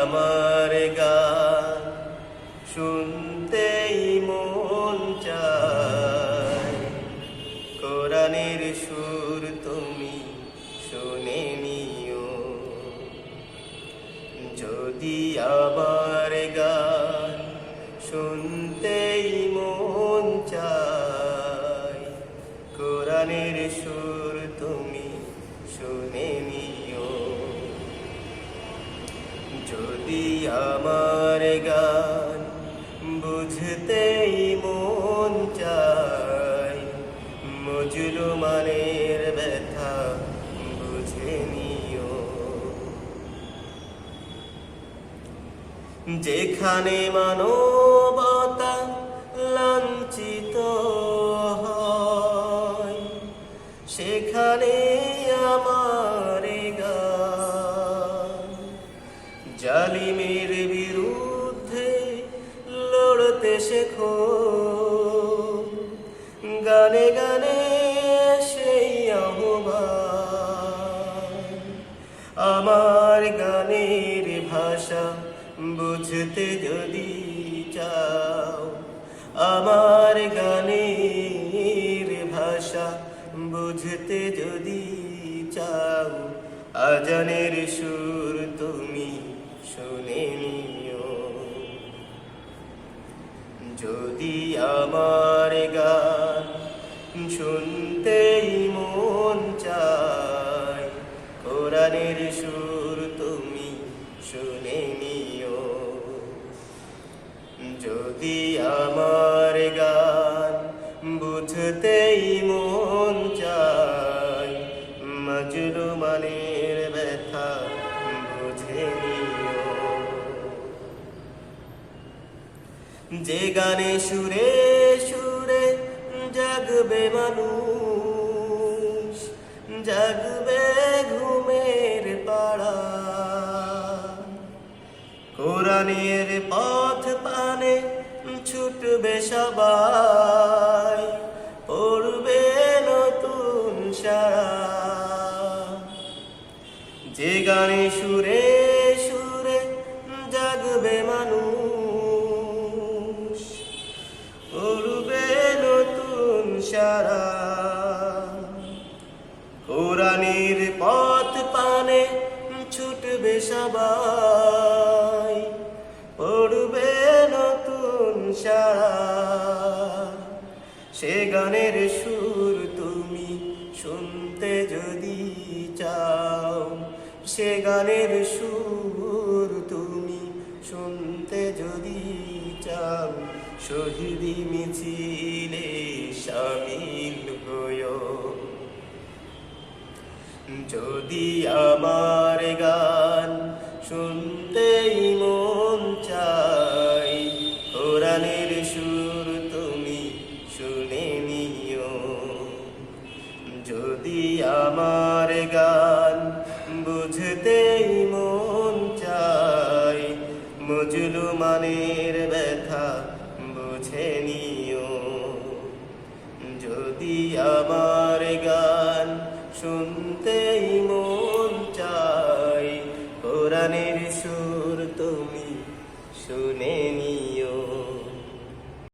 আমার গান শুনতেই মন চায়, কোরআনের সুর তুমি শুনে নিও। যদি আমার গান শুনতেই মন চায়, কোরআনের সুর তুমি শুনে নিও। যদি আমার গান বুঝতেই মন চায়, মজলুমানের ব্যথা বুঝে নিও। যেখানে মানবতা লাঞ্ছিত হয়, সেখানে আমার গান জালিমের বিরুদ্ধে লড়তে শেখো। গানে গানে সেই আহ্বান, আমার গানের ভাষা বুঝতে যদি চাও, আমার গানের ভাষা বুঝতে যদি চাও, আজানের সুর তুমি শুনে নিও। যদি আমার গান শুনতেই মন চায়, কোরআনের সুর তুমি শুনে নিও। যদি আমার গান বুঝতেই মন চায়, মজলুমানের ব্যথা বুঝে নিও। যে গানে সুরে সুরে জাগবে মানুষ, জাগবে ঘুমের পাড়া, কোরআনের পথ পানে ছুটবে সবাই, পড়বে নতুন সারা। যে গানে সুরে সুরে জাগবে মানুষ, পড়বে নতুন সারা, কোরআনের পথ পানে ছুটবে সবাই, পড়বে নতুন সারা। সে গানের সুর তুমি শুনতে যদি চাও, সে গানের সুর তুমি শুনতে যদি চাও, শহীদি মিছিলে শামিল হয়ো। যদি আমার গান শুনতেই মন চায়, কোরআনের সুর তুমি শুনে নিও। যদি আমার গান বুঝতেই মন চায়, মজলুমানের ব্যথা বুঝে নিও। যদি আমার গান শুনতেই